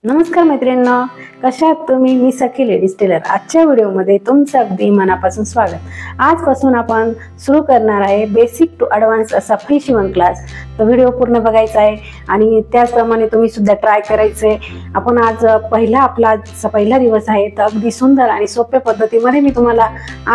नमस्कार मैत्रिणींनो, कशा आहात तुम्ही? मी सखी लेडीज टेलर. आजच्या व्हिडिओमध्ये तुमचं अगदी मनापासून स्वागत. आजपासून आपण सुरू करणार आहे बेसिक टू ॲडव्हान्स असा फ्री शिवण क्लास. तो व्हिडिओ पूर्ण बघायचा आहे आणि त्याचप्रमाणे तुम्ही सुद्धा ट्राय करायचे. आपण आज पहिला दिवस आहे, तर अगदी सुंदर आणि सोप्या पद्धतीमध्ये मी तुम्हाला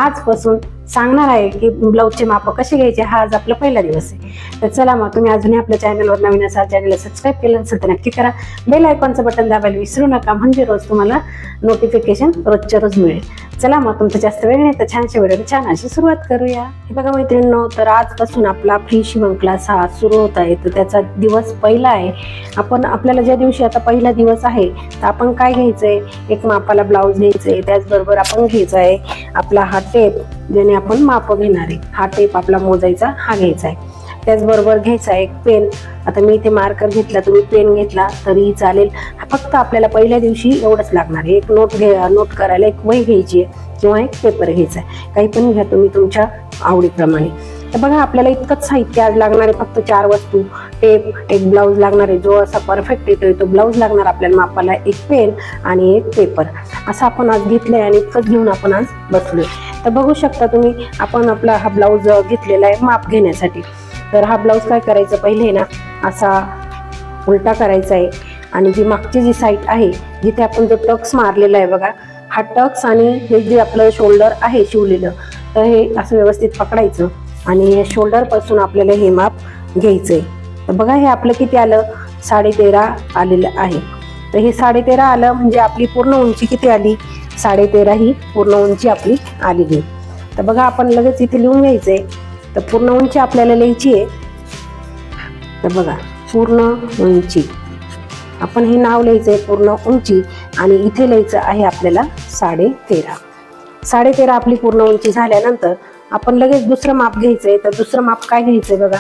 आजपासून सांगणार आहे की ब्लाऊजचे माप कसे घ्यायचे. हा आज आपला पहिला दिवस आहे. तर चला मग, तुम्ही अजूनही आपल्या चॅनलवर नवीन असाल, चॅनलला सबस्क्राईब केलं नसेल तर नक्की करा. बेल आयकॉनचं बटन दाबायला विसरू नका, म्हणजे रोज तुम्हाला नोटिफिकेशन रोजच्या रोज मिळेल. चला मग, तुमचं जास्त वेळ नाही तर छानशा व्हिडिओला छान अशी सुरुवात करूया. हे बघा मैत्रिणींनो, तर आजपासून आपला फ्री शिवण क्लास हा सुरू होत आहे. तर त्याचा दिवस पहिला आहे. आपल्याला ज्या दिवशी आता पहिला दिवस आहे, तर आपण काय घ्यायचंय, एक मापाला ब्लाऊज घ्यायचंय. त्याचबरोबर आपण घ्यायचा आहे आपला हा टेप, ज्याने आपण माप घेणार आहे. हा टेप आपला मोजायचा हा घ्यायचा आहे. त्याचबरोबर घ्यायचा एक पेन. आता मी इथे मार्कर घेतला, तुम्ही पेन घेतला तरीही चालेल. फक्त आपल्याला पहिल्या दिवशी एवढंच लागणार आहे. एक नोट करायला एक वही घ्यायची आहे किंवा एक पेपर घ्यायचा आहे. काही पण घ्या तुम्ही तुमच्या आवडीप्रमाणे. तर बघा, आपल्याला इतकंच साहित्य आज लागणार आहे. फक्त 4 वस्तू: टेप, एक ब्लाऊज लागणार आहे जो असा परफेक्ट येतोय तो ब्लाऊज लागणार आपल्याला मापाला, एक पेन आणि एक पेपर. असं आपण आज घेतलंय आणि इतकंच घेऊन आपण आज बसलोय. तर बघू शकता तुम्ही, आपण आपला हा ब्लाऊज घेतलेला आहे माप घेण्यासाठी. तर हा ब्लाऊज काय करायचं, पहिले ना असा उलटा करायचा आहे आणि जी मागची जी साईड आहे, जिथे आपण जो टक्स मारलेला आहे बघा, हा टक्स आणि हे जे आपलं शोल्डर आहे शिवलेलं, तर हे असं व्यवस्थित पकडायचं आणि शोल्डर पासून आपल्याला हे माप घ्यायचंय. तर बघा, हे आपलं किती आलं, 13.5 आलेलं आहे. तर हे 13.5 आलं म्हणजे आपली पूर्ण उंची किती आली, 13.5 ही पूर्ण उंची आपली आलेली. तर बघा, आपण लगेच इथे लिहून घ्यायचंय. तर पूर्ण उंची आपल्याला लिहायची आहे. तर बघा, पूर्ण उंची आपण हे नाव लिहायचंय, पूर्ण उंची, आणि इथे लिहायचं आहे आपल्याला 13.5. 13.5 आपली पूर्ण उंची झाल्यानंतर आपण लगेच दुसरं माप घ्यायचंय. तर दुसरं माप काय घ्यायचंय, बघा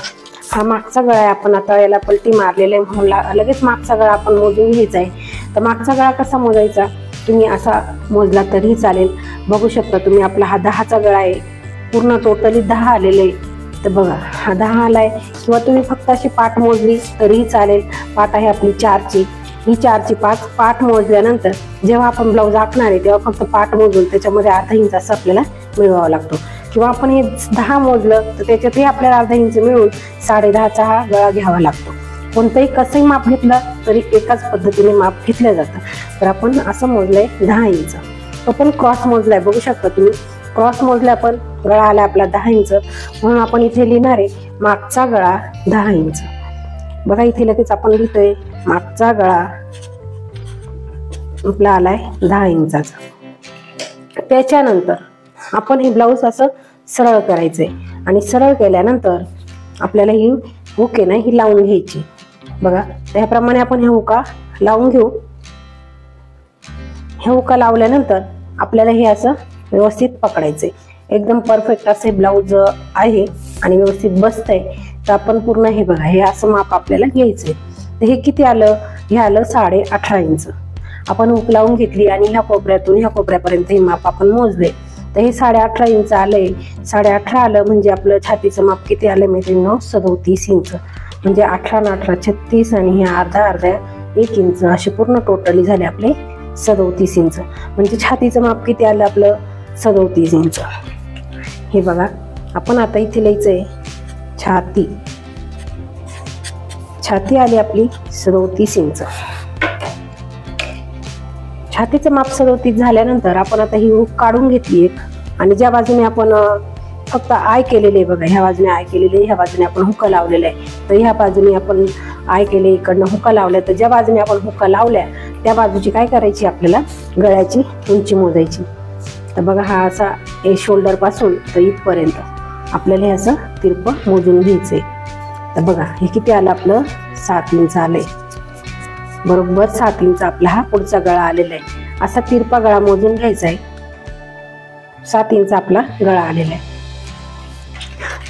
हा मागचा गळा आहे. आपण आता याला पलटी मारलेला आहे म्हणून लगेच मागचा गळा आपण मोजून घ्यायचा आहे. तर मागचा गळा कसा मोजायचा, तुम्ही असा मोजला तरीही चालेल. बघू शकता तुम्ही, आपला हा 10चा गळा आहे. पूर्ण टोटली 10 आलेले आहे. तर बघा, हा 10 आलाय. किंवा तुम्ही फक्त अशी पाठ मोजली तरीही चालेल. पाठ आहे आपली 4ची, ही 4ची पाठ मोजल्यानंतर जेव्हा आपण ब्लाऊज आखणार आहे तेव्हा फक्त पाठ मोजून त्याच्यामध्ये अर्धा इंच असं आपल्याला मिळवावं लागतो. किंवा आपण हे 10 मोजलं तर त्याच्यातही आपल्याला अर्धा इंच मिळून 10.5चा हा गळा घ्यावा लागतो. कोणतंही कसंही माप घेतलं तरी एकाच पद्धतीने माप घेतलं जातं. तर आपण असं मोजलंय 10 इंच. तो पण क्रॉस मोजलाय, बघू शकता तुम्ही, क्रॉस मोजला आपण, गळा आला आपला 10 इंच. म्हणून आपण इथे लिहिणार आहे मागचा गळा 10 इंच. बघा, इथे लगेच आपण लिहितोय मागचा गळा आपला आलाय 10 इंचाचा. त्याच्यानंतर आपण हे ब्लाऊज असं सरळ करायचंय आणि सरळ केल्यानंतर आपल्याला ही हुक आहे ना, ही लावून घ्यायची. बघा, त्याप्रमाणे आपण ह्या हुका लावून घेऊ. ह्या हुका लावल्यानंतर आपल्याला हे असं व्यवस्थित पकडायचंय. एकदम परफेक्ट असे ब्लाऊज आहे आणि व्यवस्थित बसतंय. तर आपण पूर्ण हे बघा, हे असं माप आपल्याला घ्यायचंय. तर हे किती आलं, हे आलं 18.5 इंच. आपण हुक लावून घेतली आणि ह्या कोपऱ्यातून ह्या कोपऱ्यापर्यंत हे माप आपण मोजले. तर हे 18.5 इंच आलंय. 18.5 आलं म्हणजे आपलं छातीचं माप किती आलं मैत्रिणींनो, 37 इंच. म्हणजे 18 आणि 18 36 आणि हे अर्धा 1 इंच असे पूर्ण टोटली झाले आपले 37 इंच. म्हणजे छातीचं माप किती आलं आपलं, 37 इंच. हे बघा, आपण आता इथे लिहायचंय छाती आली आपली 37 इंच. छातीचं माप 37 झाल्यानंतर आपण आता ही हुक काढून घेतली एक, आणि ज्या बाजूने आपण फक्त आय केलेले आहे बघा, ह्या बाजूने आय केलेले, ह्या बाजूने आपण हुका लावलेला आहे. तर ह्या बाजूने आपण आय केले, इकडनं हुका लावल्या. तर ज्या बाजूने आपण हुका लावल्या त्या बाजूची काय करायची, आपल्याला गळ्याची उंची मोजायची. तर बघा, हा असा शोल्डर पासून तर इथपर्यंत आपल्याला हे असं तिरपं मोजून घ्यायचंय. तर बघा, हे किती आलं आपलं, 7 इंच आलंय. बरोबर 7 इंच आपला हा पुढचा गळा आलेला आहे. असा तिरपा गळा मोजून घ्यायचा आहे. 7 इंच आपला गळा आलेला आहे.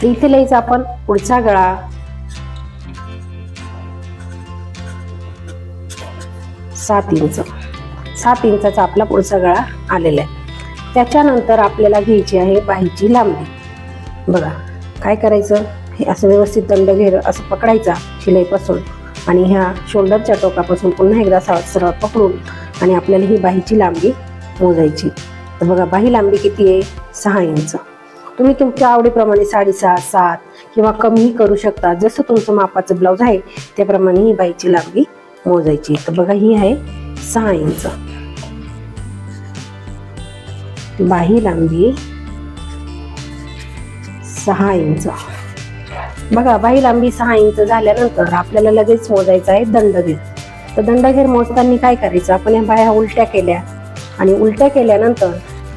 तर इथे लिहायचा आपण पुढचा गळा 7 इंच. 7 इंचाचा आपला पुढचा गळा आलेला आहे. त्याच्यानंतर आपल्याला घ्यायची आहे बाहीची लांबी. बघा, काय करायचं, हे असं व्यवस्थित दंड घेर असं पकडायचा शिलाईपासून आणि ह्या शोल्डरच्या टोकापासून पुन्हा एकदा सरळ पकडून आणि आपल्याला ही बाहीची लांबी मोजायची. तर बघा बाही लांबी किती आहे? 6 इंच. तुम्ही तुमच्या आवडीप्रमाणे 6.5, 7 किंवा कमीही करू शकता. जसं तुमचं मापाचं ब्लाऊज आहे त्याप्रमाणे ही बाहीची लांबी मोजायची. तर बघा ही आहे 6 इंच. बाही लांबी 6 इंच. बघा बाही लांबी 6 इंच झाल्यानंतर आपल्याला लगेच मोजायचं आहे दंडघेर. तर दंडघेर मोजताना काय करायचं? आपण या बाह्या उलट्या केल्या आणि उलट्या केल्यानंतर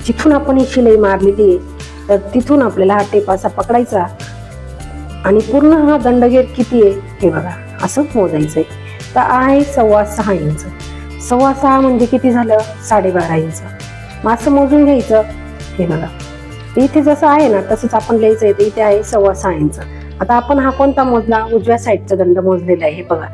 जिथून आपण ही शिलाई मारलेली आहे तर तिथून आपल्याला हा टेप असा पकडायचा आणि पूर्ण हा दंडघेर किती आहे हे बघा असं मोजायचंय. तर आहे 6.25 इंच. 6.25 म्हणजे किती झालं? 12.5 इंच. मग असं मोजून घ्यायचं. हे बघा इथे जसं आहे ना तसंच आपण लिहायचंय. तर इथे आहे 6.25 इंच. आता आपण हा कोणता मोजला? उजव्या साईडचा दंड मोजलेला आहे. हे बघा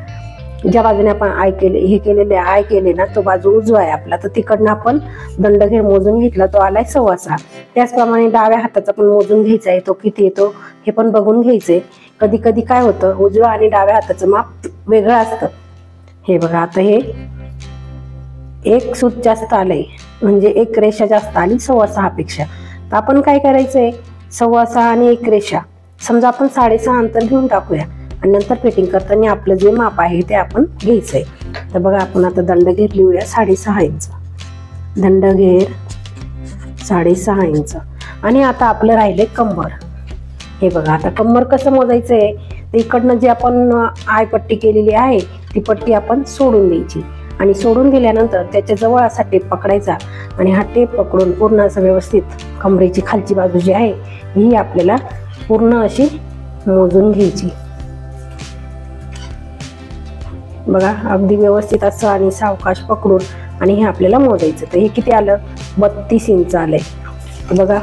ज्या बाजूने आपण आय केले हे केलेले आय केले ना तो बाजू उजवा आहे आपला. तर तिकडनं आपण दंडघेर मोजून घेतला तो आलाय 6.25. त्याचप्रमाणे डाव्या हाताचा पण मोजून घ्यायचा आहे. तो किती येतो हे पण बघून घ्यायचंय. कधी कधी काय होतं उजव्या आणि डाव्या हाताचं माप वेगळं असतं. हे बघा आता हे एक सूत जास्त आलंय म्हणजे एक रेषा जास्त आली 6.25 पेक्षा. तर आपण काय करायचंय 6.25 आणि एक रेषा समजा आपण 6.5 अंतर घेऊन टाकूया आणि नंतर फिटिंग करताना आपलं जे माप आहे ते आपण घ्यायचंय. तर बघा आपण आता दंडघेर लिहूया 6.5 इंच. दंडघेर 6.5 इंच. आणि आता आपलं राहिले कंबर. हे बघा आता कंबर कसं मोजायचंय? तर इकडनं जे आपण आय पट्टी केलेली आहे ती पट्टी आपण सोडून द्यायची आणि सोडून दिल्यानंतर त्याच्या जवळ असा टेप पकडायचा आणि हा टेप पकडून पूर्ण असं व्यवस्थित कमरेची खालची बाजू जी आहे ही आपल्याला पूर्ण अशी मोजून घ्यायची. बघा अगदी व्यवस्थित असं आणि सावकाश पकडून आणि हे आपल्याला मोजायचं. तर हे किती आलं? 32 इंच आलंय. बघा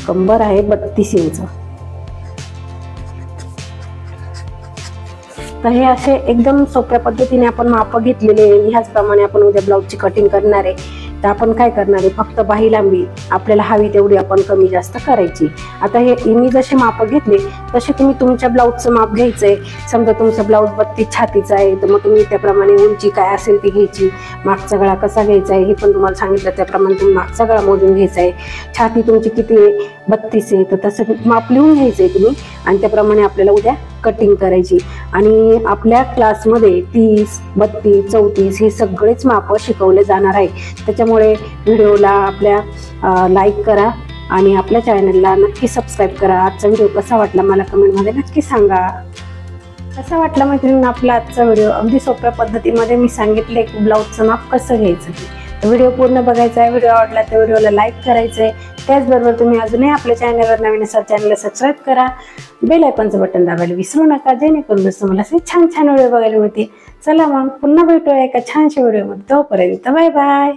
कंबर आहे 32 इंच. तर हे असे एकदम सोप्या पद्धतीने आपण माप घेतलेले. ह्याचप्रमाणे आपण उद्या ब्लाऊजची कटिंग करणार आहे. तर आपण काय करणार आहे फक्त बाही लांबी आपल्याला हवी तेवढी आपण कमी जास्त करायची. आता हे मी जसे माप घेतले तसे तुम्ही तुमच्या ब्लाऊजचं माप घ्यायचंय. समजा तुमचा ब्लाऊज 32 छातीचा आहे तर मग तुम्ही त्याप्रमाणे उंची काय असेल ती घ्यायची. मागचा गळा कसा घ्यायचा आहे हे पण तुम्हाला सांगितलं त्याप्रमाणे तुम्ही मागचा गळा मोजून घ्यायचा आहे. छाती तुमची किती आहे? 32 आहे. तर तसं माप लिहून घ्यायचंय तुम्ही आणि त्याप्रमाणे आपल्याला उद्या कटिंग करायची. आणि आपल्या क्लासमध्ये 30, 32, 34 हे सगळेच माप शिकवले जाणार आहे. त्याच्यामुळे व्हिडिओला आपल्या लाईक करा आणि आपल्या चॅनलला नक्की सबस्क्राईब करा. आजचा व्हिडिओ कसा वाटला मला कमेंटमध्ये नक्की सांगा. कसा वाटला मैत्रिणींनो आपला आजचा व्हिडिओ? अगदी सोप्या पद्धतीमध्ये मी सांगितले की ब्लाऊजचं माप कसं घ्यायचं ते. व्हिडिओ पूर्ण बघायचा आहे. व्हिडिओ आवडला तर व्हिडिओला लाईक करायचं आहे. त्याचबरोबर तुम्ही अजूनही आपल्या चॅनलवर नवीन असाल चॅनलला सबस्क्राईब करा. बेल आयकॉनचं बटन दाबायला विसरू नका जेणेकरून तुम्हाला असे छान छान व्हिडिओ बघायला मिळतील. चला मग पुन्हा भेटूया एका छानशा व्हिडिओमध्ये. तोपर्यंत बाय बाय.